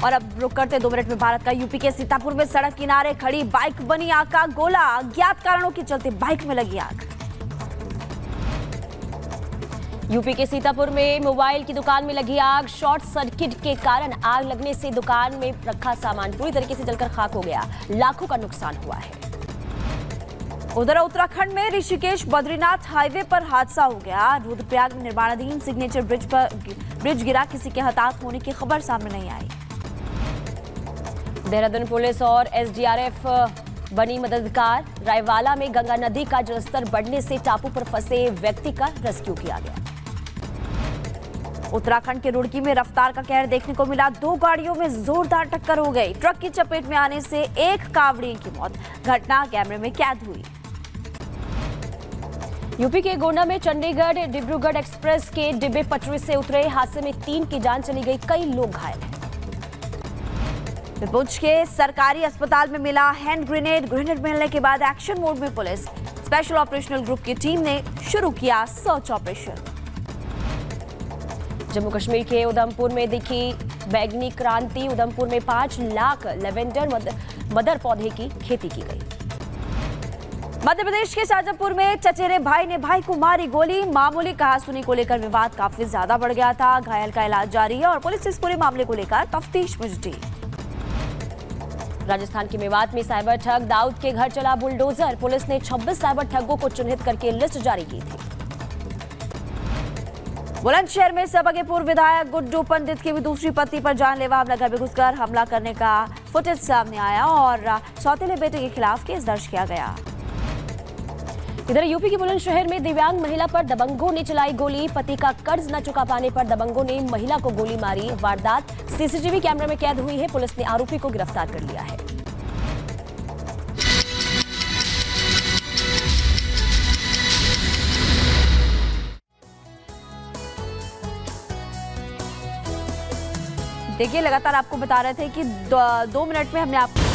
और अब रुक करते 2 मिनट में भारत का यूपी के सीतापुर में सड़क किनारे खड़ी बाइक बनी आग का गोला। अज्ञात कारणों के चलते बाइक में लगी आग। यूपी के सीतापुर में मोबाइल की दुकान में लगी आग। शॉर्ट सर्किट के कारण आग लगने से दुकान में रखा सामान पूरी तरीके से जलकर खाक हो गया। लाखों का नुकसान हुआ है। उधर उत्तराखंड में ऋषिकेश बद्रीनाथ हाईवे पर हादसा हो गया। रुद्रप्रयाग में निर्माणाधीन सिग्नेचर ब्रिज गिरा। किसी के हताहत होने की खबर सामने नहीं आई। देहरादून पुलिस और एसडीआरएफ बनी मददगार। रायवाला में गंगा नदी का जलस्तर बढ़ने से टापू पर फंसे व्यक्ति का रेस्क्यू किया गया। उत्तराखंड के रुड़की में रफ्तार का कहर देखने को मिला। 2 गाड़ियों में जोरदार टक्कर हो गई। ट्रक की चपेट में आने से एक कांवड़िए की मौत। घटना कैमरे में कैद हुई। यूपी के गोंडा में चंडीगढ़ डिब्रूगढ़ एक्सप्रेस के डिब्बे पटरी से उतरे। हादसे में 3 की जान चली गई, कई लोग घायल हैं। भुज के सरकारी अस्पताल में मिला हैंड ग्रेनेड। ग्रेनेड मिलने के बाद एक्शन मोड में पुलिस। स्पेशल ऑपरेशनल ग्रुप की टीम ने शुरू किया सर्च ऑपरेशन। जम्मू कश्मीर के उधमपुर में दिखी बैगनी क्रांति। उधमपुर में 5 लाख लेवेंडर मदर पौधे की खेती की गई। मध्य प्रदेश के शाजापुर में चचेरे भाई ने भाई को मारी गोली। मामूली कहासुनी को लेकर विवाद काफी ज्यादा बढ़ गया था। घायल का इलाज जारी है और पुलिस इस पूरे मामले को लेकर तफ्तीश में जुटी। राजस्थान के मेवात में साइबर ठग। दाऊद के घर चला बुलडोजर। पुलिस ने 26 साइबर ठगों को चिन्हित करके लिस्ट जारी की थी। बुलंदशहर में सपा के पूर्व विधायक गुड्डू पंडित की भी दूसरी पत्नी पर जानलेवा हमला घर में घुसकर हमला करने का फुटेज सामने आया और सौतेले बेटे के खिलाफ केस दर्ज किया गया। इधर यूपी के बुलंदशहर में दिव्यांग महिला पर दबंगों ने चलाई गोली। पति का कर्ज न चुका पाने पर दबंगों ने महिला को गोली मारी। वारदात सीसीटीवी कैमरे में कैद हुई है। पुलिस ने आरोपी को गिरफ्तार कर लिया है। देखिए, लगातार आपको बता रहे थे कि 2 मिनट में हमने आपको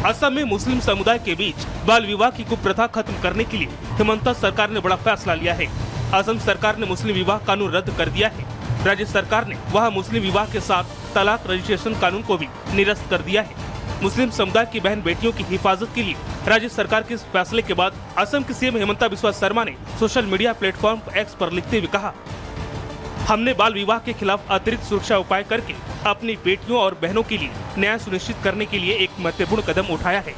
असम में मुस्लिम समुदाय के बीच बाल विवाह की कुप्रथा खत्म करने के लिए हिमंता सरकार ने बड़ा फैसला लिया है। असम सरकार ने मुस्लिम विवाह कानून रद्द कर दिया है। राज्य सरकार ने वहां मुस्लिम विवाह के साथ तलाक रजिस्ट्रेशन कानून को भी निरस्त कर दिया है। मुस्लिम समुदाय की बहन बेटियों की हिफाजत के लिए राज्य सरकार के इस फैसले के बाद असम की सीएम हिमंता बिस्वा शर्मा ने सोशल मीडिया प्लेटफॉर्म एक्स पर लिखते हुए कहा, हमने बाल विवाह के खिलाफ अतिरिक्त सुरक्षा उपाय करके अपनी बेटियों और बहनों के लिए न्याय सुनिश्चित करने के लिए एक महत्वपूर्ण कदम उठाया है।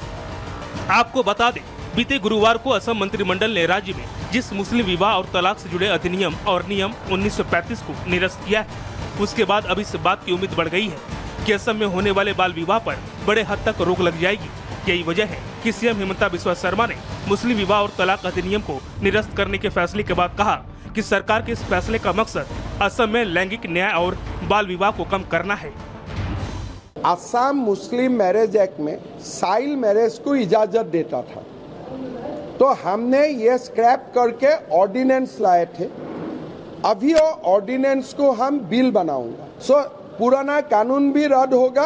आपको बता दें, बीते गुरुवार को असम मंत्रिमंडल ने राज्य में जिस मुस्लिम विवाह और तलाक से जुड़े अधिनियम और नियम 1935 को निरस्त किया है, उसके बाद अब इस बात की उम्मीद बढ़ गई है कि असम में होने वाले बाल विवाह पर बड़े हद तक रोक लग जाएगी। यही वजह है कि सीएम हिमंता बिस्वा शर्मा ने मुस्लिम विवाह और तलाक अधिनियम को निरस्त करने के फैसले के बाद कहा कि सरकार के इस फैसले का मकसद असम में लैंगिक न्याय और बाल विवाह को कम करना है। असम मुस्लिम मैरिज एक्ट में चाइल्ड मैरिज को इजाजत देता था, तो हमने ये स्क्रैप करके ऑर्डिनेंस लाए थे। अभी वो ऑर्डिनेंस को हम बिल बनाऊंगा। पुराना कानून भी रद्द होगा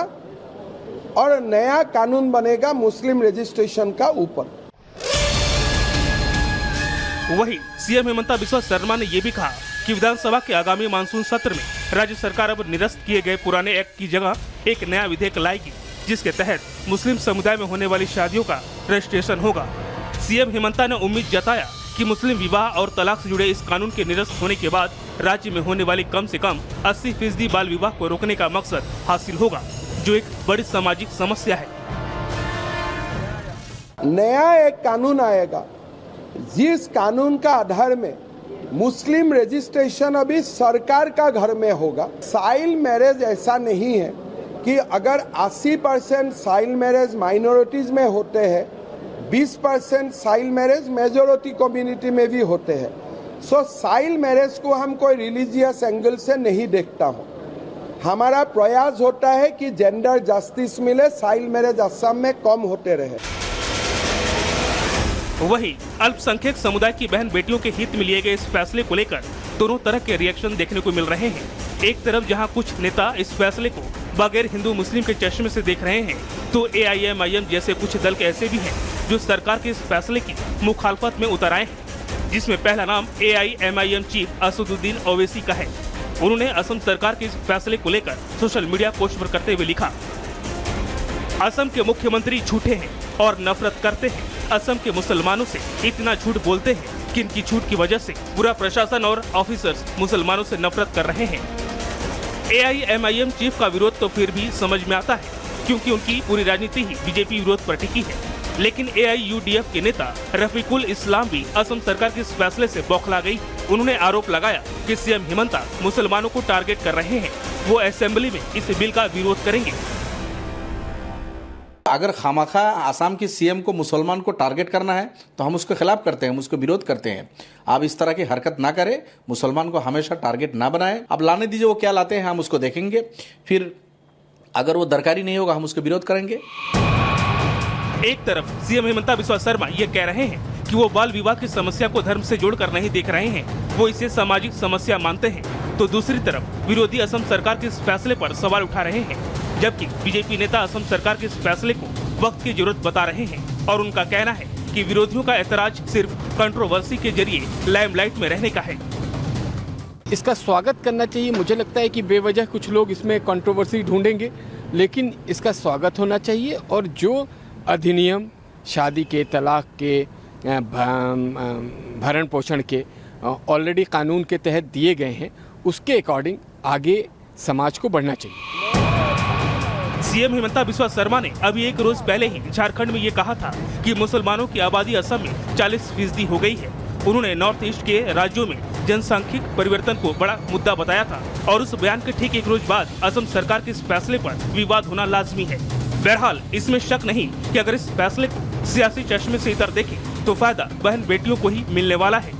और नया कानून बनेगा मुस्लिम रजिस्ट्रेशन का ऊपर। वहीं सीएम हिमंता बिस्वा शर्मा ने ये भी कहा कि विधानसभा के आगामी मानसून सत्र में राज्य सरकार अब निरस्त किए गए पुराने एक्ट की जगह एक नया विधेयक लाएगी, जिसके तहत मुस्लिम समुदाय में होने वाली शादियों का रजिस्ट्रेशन होगा। सीएम हिमंता ने उम्मीद जताया कि मुस्लिम विवाह और तलाक से जुड़े इस कानून के निरस्त होने के बाद राज्य में होने वाली कम से कम 80% बाल विवाह को रोकने का मकसद हासिल होगा, जो एक बड़ी सामाजिक समस्या है। नया एक कानून आएगा जिस कानून का आधार में मुस्लिम रजिस्ट्रेशन अभी सरकार का घर में होगा। चाइल्ड मैरिज ऐसा नहीं है कि अगर 80% चाइल्ड मैरिज माइनॉरिटीज में होते हैं, 20% चाइल्ड मैरिज मेजोरिटी कम्युनिटी में भी होते हैं। चाइल्ड मैरिज को हम कोई रिलीजियस एंगल से नहीं देखता हूँ। हमारा प्रयास होता है कि जेंडर जस्टिस मिले, चाइल्ड मैरिज असम में कम होते रहे। वहीं अल्पसंख्यक समुदाय की बहन बेटियों के हित में लिए गए इस फैसले को लेकर दोनों तरह के रिएक्शन देखने को मिल रहे हैं। एक तरफ जहां कुछ नेता इस फैसले को बगैर हिंदू मुस्लिम के चश्मे से देख रहे हैं, तो AIMIM जैसे कुछ दल ऐसे भी हैं जो सरकार के इस फैसले की मुखालफत में उतर आए हैं। जिसमें पहला नाम AIMIM चीफ असदुद्दीन ओवैसी का है। उन्होंने असम सरकार के इस फैसले को लेकर सोशल मीडिया पोस्ट पर करते हुए लिखा, असम के मुख्यमंत्री झूठे हैं और नफरत करते हैं। असम के मुसलमानों से इतना झूठ बोलते हैं कि इनकी झूठ की वजह से पूरा प्रशासन और ऑफिसर्स मुसलमानों से नफरत कर रहे हैं। AIMIM चीफ का विरोध तो फिर भी समझ में आता है, क्योंकि उनकी पूरी राजनीति ही बीजेपी विरोध पर टिकी है। लेकिन AIUDF के नेता रफीकुल इस्लाम भी असम सरकार के इस फैसले से बौखला गई। उन्होंने आरोप लगाया कि सीएम हिमंता मुसलमानों को टारगेट कर रहे हैं। वो असेंबली में इस बिल का विरोध करेंगे। अगर खामखा आसाम की सीएम को मुसलमान को टारगेट करना है तो हम उसके खिलाफ करते हैं, हम उसको विरोध करते हैं। आप इस तरह की हरकत ना करें, मुसलमान को हमेशा टारगेट ना बनाएं। अब लाने दीजिए, वो क्या लाते हैं हम उसको देखेंगे, फिर अगर वो दरकारी नहीं होगा हम उसका विरोध करेंगे। एक तरफ सीएम हिमंता बिस्वा शर्मा ये कह रहे हैं कि वो बाल विवाह की समस्या को धर्म से जोड़कर नहीं देख रहे हैं, वो इसे सामाजिक समस्या मानते हैं, तो दूसरी तरफ विरोधी असम सरकार के इस फैसले पर सवाल उठा रहे हैं। जबकि बीजेपी नेता असम सरकार के इस फैसले को वक्त की जरूरत बता रहे हैं और उनका कहना है कि विरोधियों का ऐतराज सिर्फ कंट्रोवर्सी के जरिए लाइमलाइट में रहने का है। इसका स्वागत करना चाहिए। मुझे लगता है कि बेवजह कुछ लोग इसमें कंट्रोवर्सी ढूंढेंगे, लेकिन इसका स्वागत होना चाहिए। और जो अधिनियम शादी के, तलाक के, भरण पोषण के ऑलरेडी कानून के तहत दिए गए हैं, उसके अकॉर्डिंग आगे समाज को बढ़ना चाहिए। सीएम हिमंता बिस्वा शर्मा ने अभी एक रोज पहले ही झारखंड में ये कहा था कि मुसलमानों की आबादी असम में 40% हो गई है। उन्होंने नॉर्थ ईस्ट के राज्यों में जनसांख्यिक परिवर्तन को बड़ा मुद्दा बताया था और उस बयान के ठीक एक रोज बाद असम सरकार के इस फैसले पर विवाद होना लाजमी है। बहरहाल इसमें शक नहीं कि अगर इस फैसले को सियासी चश्मे से इतर देखें तो फायदा बहन बेटियों को ही मिलने वाला है।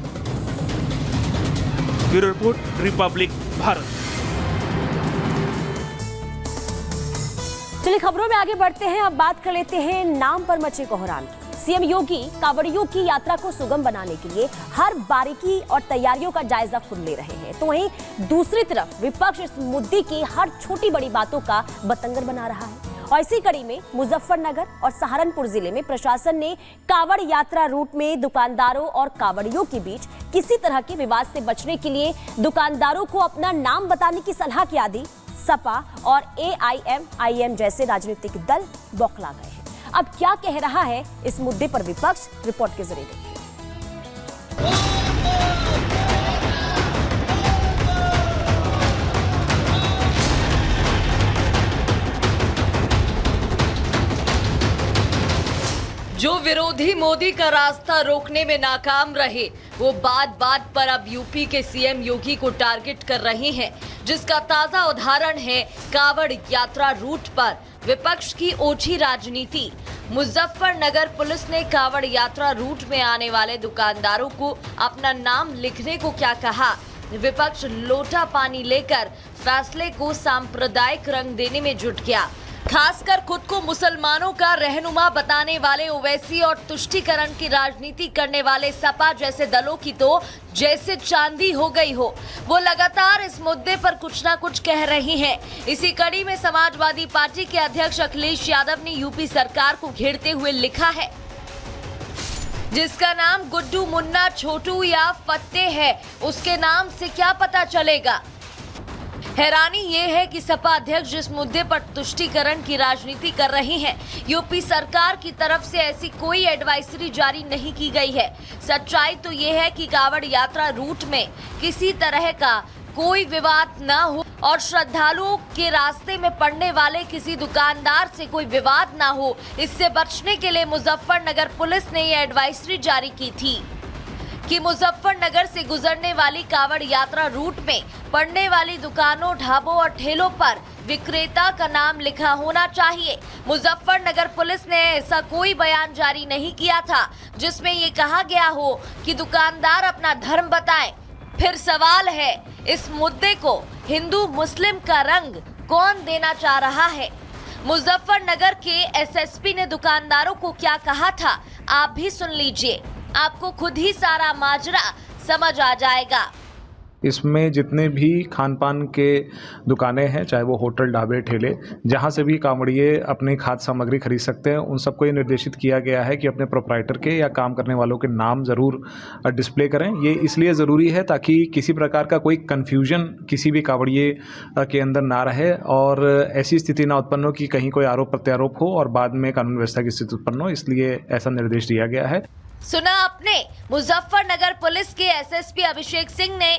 Bureau report, Republic Bharat. चलिए खबरों में आगे बढ़ते हैं। अब बात कर लेते हैं नाम पर मचे कोहराम की। सीएम योगी कांवड़ियों की यात्रा को सुगम बनाने के लिए हर बारीकी और तैयारियों का जायजा खुद ले रहे हैं, तो वहीं दूसरी तरफ विपक्ष इस मुद्दे की हर छोटी बड़ी बातों का बतंगर बना रहा है। और इसी कड़ी में मुजफ्फरनगर और सहारनपुर जिले में प्रशासन ने कांवड़ यात्रा रूट में दुकानदारों और कांवड़ियों के बीच किसी तरह के विवाद से बचने के लिए दुकानदारों को अपना नाम बताने की सलाह क्या दी। सपा और AIMIM जैसे राजनीतिक दल बौखला गए हैं। अब क्या कह रहा है इस मुद्दे पर विपक्ष, रिपोर्ट के जरिए देखिए। जो विरोधी मोदी का रास्ता रोकने में नाकाम रहे, वो बात बात पर अब यूपी के सीएम योगी को टारगेट कर रहे हैं, जिसका ताजा उदाहरण है कांवड़ यात्रा रूट पर विपक्ष की ओछी राजनीति। मुजफ्फरनगर पुलिस ने कांवड़ यात्रा रूट में आने वाले दुकानदारों को अपना नाम लिखने को क्या कहा। विपक्ष लोटा पानी लेकर फैसले को सांप्रदायिक रंग देने में जुट गया। खासकर खुद को मुसलमानों का रहनुमा बताने वाले ओवैसी और तुष्टीकरण की राजनीति करने वाले सपा जैसे दलों की तो जैसे चांदी हो गई हो। वो लगातार इस मुद्दे पर कुछ ना कुछ कह रही हैं। इसी कड़ी में समाजवादी पार्टी के अध्यक्ष अखिलेश यादव ने यूपी सरकार को घेरते हुए लिखा है, जिसका नाम गुड्डू, मुन्ना, छोटू या फत्ते है, उसके नाम से क्या पता चलेगा। हैरानी ये है कि सपा अध्यक्ष जिस मुद्दे पर तुष्टीकरण की राजनीति कर रही हैं, यूपी सरकार की तरफ से ऐसी कोई एडवाइजरी जारी नहीं की गई है। सच्चाई तो ये है कि कांवड़ यात्रा रूट में किसी तरह का कोई विवाद न हो और श्रद्धालुओं के रास्ते में पड़ने वाले किसी दुकानदार से कोई विवाद न हो। इससे बचने के लिए मुजफ्फरनगर पुलिस ने ये एडवाइजरी जारी की थी कि मुजफ्फरनगर से गुजरने वाली कांवड़ यात्रा रूट में पड़ने वाली दुकानों, ढाबों और ठेलों पर विक्रेता का नाम लिखा होना चाहिए। मुजफ्फरनगर पुलिस ने ऐसा कोई बयान जारी नहीं किया था जिसमें ये कहा गया हो कि दुकानदार अपना धर्म बताएं। फिर सवाल है, इस मुद्दे को हिंदू मुस्लिम का रंग कौन देना चाह रहा है। मुजफ्फरनगर के SSP ने दुकानदारों को क्या कहा था, आप भी सुन लीजिए, आपको खुद ही सारा माजरा समझ आ जाएगा। इसमें जितने भी खान पान के दुकानें हैं, चाहे वो होटल, ढाबे, ठेले, जहाँ से भी कांवड़िए अपनी खाद्य सामग्री खरीद सकते हैं, उन सबको ये निर्देशित किया गया है कि अपने प्रोप्राइटर के या काम करने वालों के नाम ज़रूर डिस्प्ले करें। ये इसलिए ज़रूरी है ताकि किसी प्रकार का कोई कन्फ्यूजन किसी भी कांवड़िए के अंदर ना रहे और ऐसी स्थिति ना उत्पन्न हो कि कहीं कोई आरोप प्रत्यारोप हो और बाद में कानून व्यवस्था की स्थिति उत्पन्न हो, इसलिए ऐसा निर्देश दिया गया है। सुना आपने, मुजफ्फरनगर पुलिस के एसएसपी अभिषेक सिंह ने